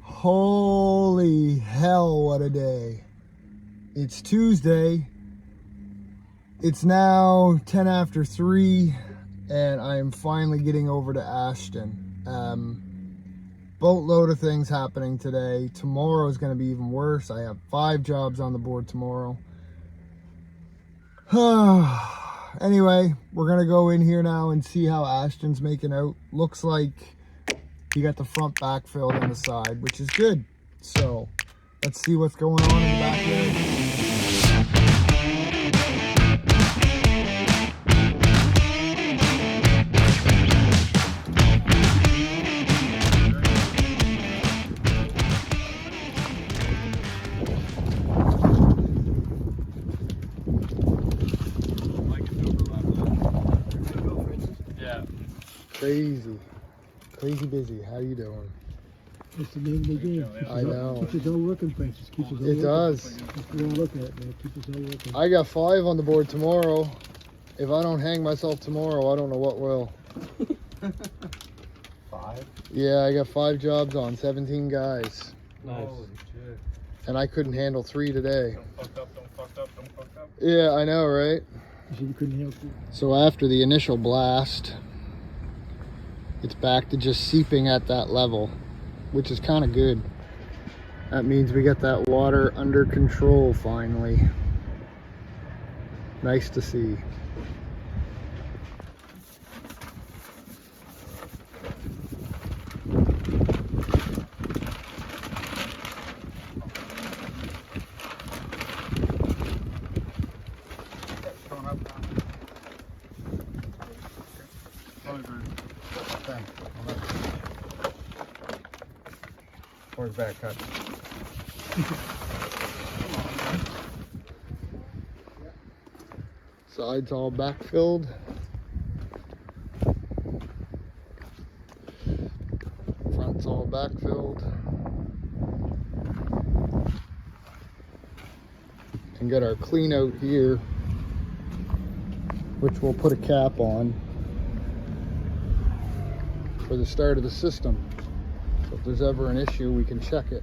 Holy hell, what a day. It's Tuesday. It's now 10 after 3 and I am finally getting over to Ashton. Boatload of things happening today. Tomorrow is going to be even worse. I have 5 jobs on the board tomorrow. Anyway, we're going to go in here now and see how Ashton's making out. Looks like he got the front backfilled on the side, which is good. So let's see what's going on in the backyard. Crazy busy. How you doing? It's the name of the game. I know. Keeps us all working, Francis. Keeps us all it does. That's the way I look at it, man. Keeps us all working. I got 5 on the board tomorrow. If I don't hang myself tomorrow, I don't know what will. 5? Yeah, I got 5 jobs on, 17 guys. Nice. Holy shit. And I couldn't handle 3 today. Don't fuck up, don't fuck up, don't fuck up. Yeah, I know, right? You said you couldn't help it. So after the initial blast, it's back to just seeping at that level, which is kind of good. That means we got that water under control finally. Nice to see. Towards back cut. Sides all backfilled. Front's all backfilled. Can get our clean out here, which we'll put a cap on for the start of the system. So if there's ever an issue, we can check it.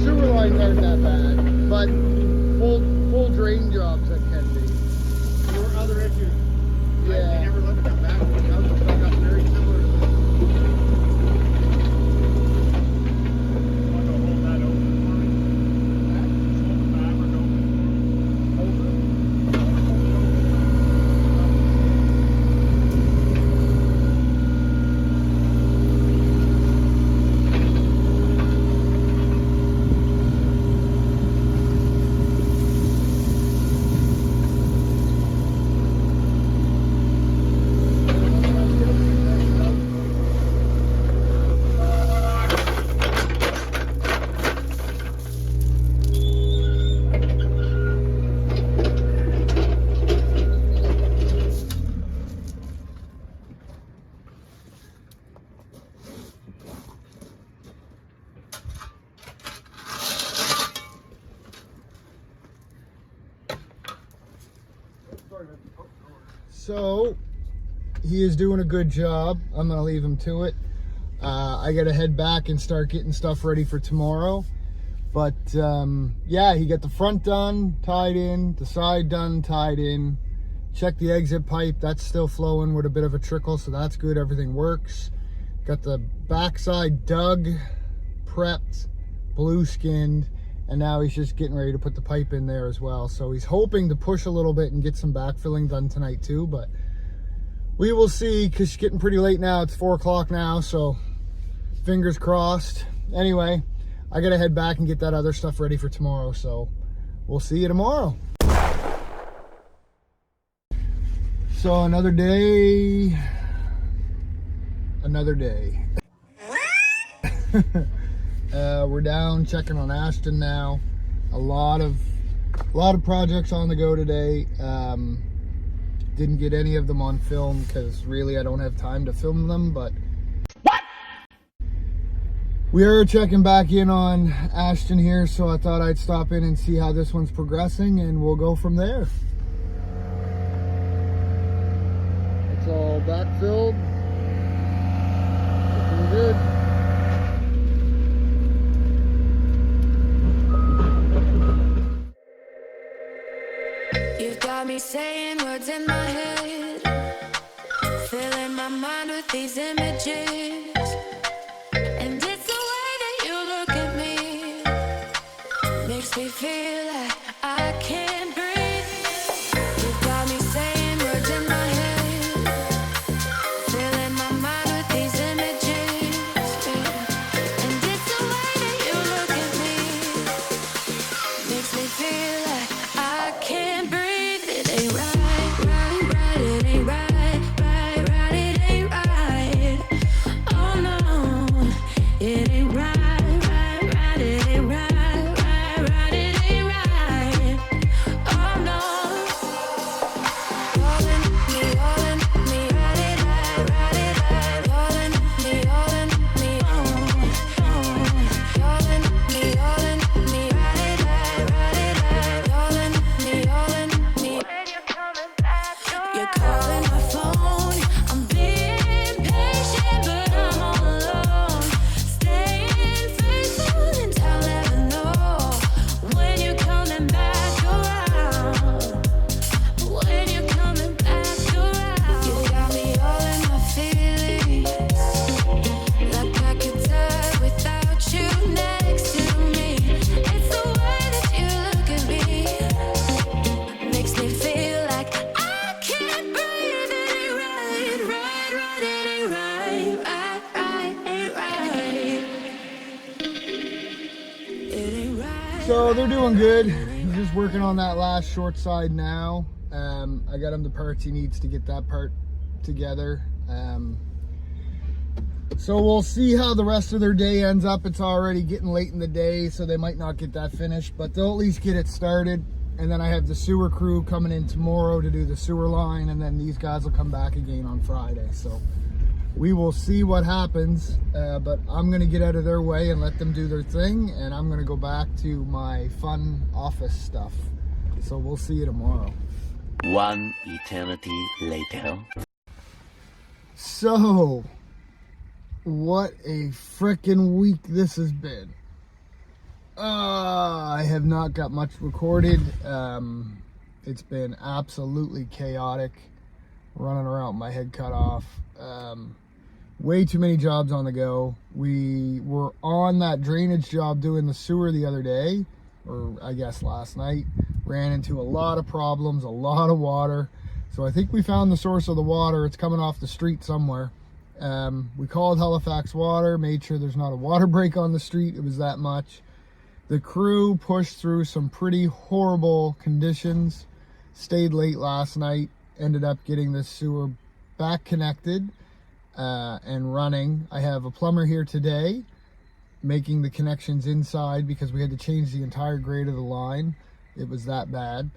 Sewer lines aren't that bad, but full drain jobs that can be. There were other issues. Yeah. I never looked at that back. I was stuck up very similar to this. Want to hold that open for me? Just hold the fabric open. Hold it. So he is doing a good job. I'm gonna leave him to it. I gotta head back and start getting stuff ready for tomorrow. But yeah, he got the front done, tied in, the side done, tied in. Check the exit pipe, that's still flowing with a bit of a trickle, so that's good, everything works. Got the backside dug, prepped, blue skinned, and now he's just getting ready to put the pipe in there as well. So he's hoping to push a little bit and get some backfilling done tonight too, but we will see, because it's getting pretty late now. It's 4 o'clock now, so fingers crossed. Anyway, I gotta head back and get that other stuff ready for tomorrow, so we'll see you tomorrow. So another day. We're down checking on Ashton now. A lot of projects on the go today. Didn't get any of them on film because really I don't have time to film them, but We are checking back in on Ashton here, so I thought I'd stop in and see how this one's progressing, and we'll go from there. It's all backfilled. Looking good. You've got me saying words in my head, filling my mind with these images. And it's the way that you look at me, makes me feel like I can't breathe. You've got me saying words in my head, filling my mind with these images. And it's the way that you look at me, makes me feel like I can't breathe. It ain't right, right, right, it ain't right, right, right, it ain't right. Oh no, it ain't right, right, right, it ain't right, right, right, it ain't right. Oh no, all in me, right it right, all in me, all in me, all in me, right it right, all in me, when you're coming back, you're calling my phone. I'm being patient, but I'm all alone. Staying faithful and I'll never know when you're coming back around. When you're coming back around, you got me all in my feelings, like I could die without you next to me. It's the way that you look at me, makes me feel like I can't breathe. It ain't right, right, right, it ain't right, right, right, ain't right. It ain't right. So they're doing good. He's just working on that last short side now. I got him the parts he needs to get that part together. So we'll see how the rest of their day ends up. It's already getting late in the day, so they might not get that finished, but they'll at least get it started. And then I have the sewer crew coming in tomorrow to do the sewer line, and then these guys will come back again on Friday. So we will see what happens, but I'm gonna get out of their way and let them do their thing, and I'm gonna go back to my fun office stuff. So we'll see you tomorrow. One eternity later. So, what a frickin' week this has been. I have not got much recorded. It's been absolutely chaotic. Running around with my head cut off. Way too many jobs on the go. We were on that drainage job doing the sewer the other day, or I guess last night. Ran into a lot of problems, a lot of water. So I think we found the source of the water. It's coming off the street somewhere. We called Halifax Water, made sure there's not a water break on the street. It was that much. The crew pushed through some pretty horrible conditions, stayed late last night, ended up getting this sewer back connected and running. I have a plumber here today making the connections inside because we had to change the entire grade of the line. It was that bad.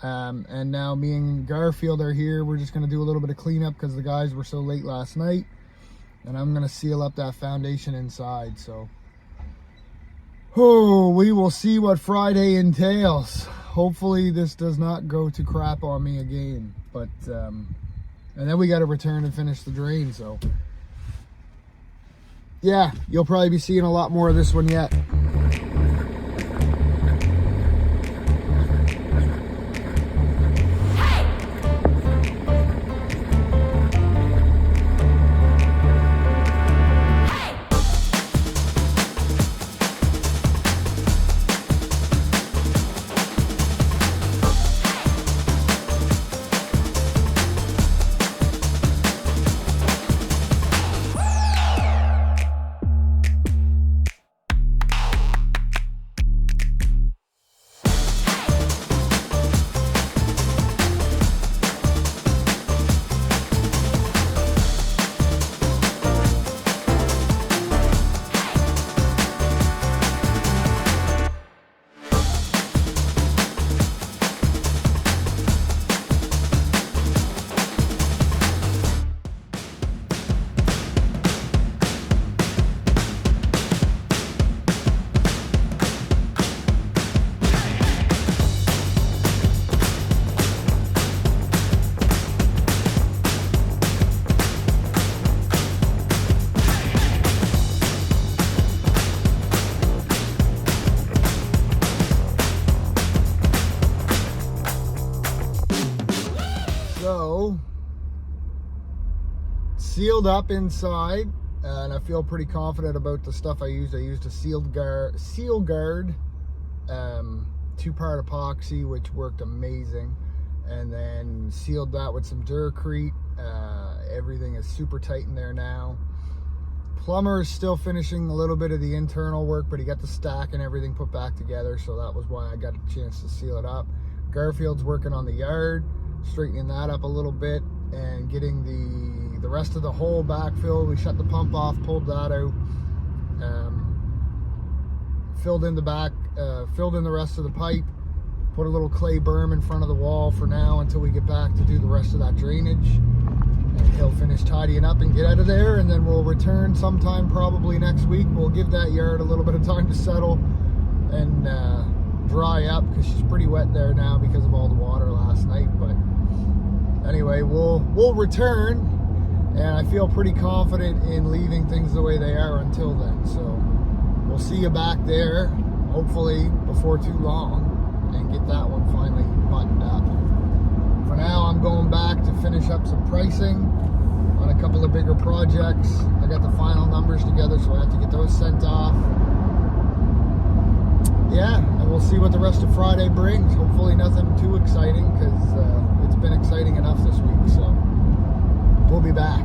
And now me and Garfield are here. We're just going to do a little bit of cleanup because the guys were so late last night. And I'm going to seal up that foundation inside. So, we will see what Friday entails. Hopefully this does not go to crap on me again. But, and then we got to return and finish the drain. So, yeah, you'll probably be seeing a lot more of this one yet. sealed up inside, and I feel pretty confident about the stuff I used. I used a seal guard, 2-part epoxy, which worked amazing, and then sealed that with some Duracrete. Everything is super tight in there now. Plumber is still finishing a little bit of the internal work, but he got the stack and everything put back together, so that was why I got a chance to seal it up. Garfield's working on the yard, straightening that up a little bit, and getting the rest of the hole backfilled. We shut the pump off, pulled that out, filled in the back, filled in the rest of the pipe, put a little clay berm in front of the wall for now until we get back to do the rest of that drainage. And he'll finish tidying up and get out of there, and then we'll return sometime probably next week. We'll give that yard a little bit of time to settle and dry up, because she's pretty wet there now because of all the water last night. But anyway, we'll return, and I feel pretty confident in leaving things the way they are until then. So we'll see you back there, hopefully before too long, and get that one finally buttoned up. For now, I'm going back to finish up some pricing on a couple of bigger projects. I got the final numbers together, so I have to get those sent off. Yeah, and we'll see what the rest of Friday brings. Hopefully nothing too exciting, because it's been exciting enough this week, so we'll be back.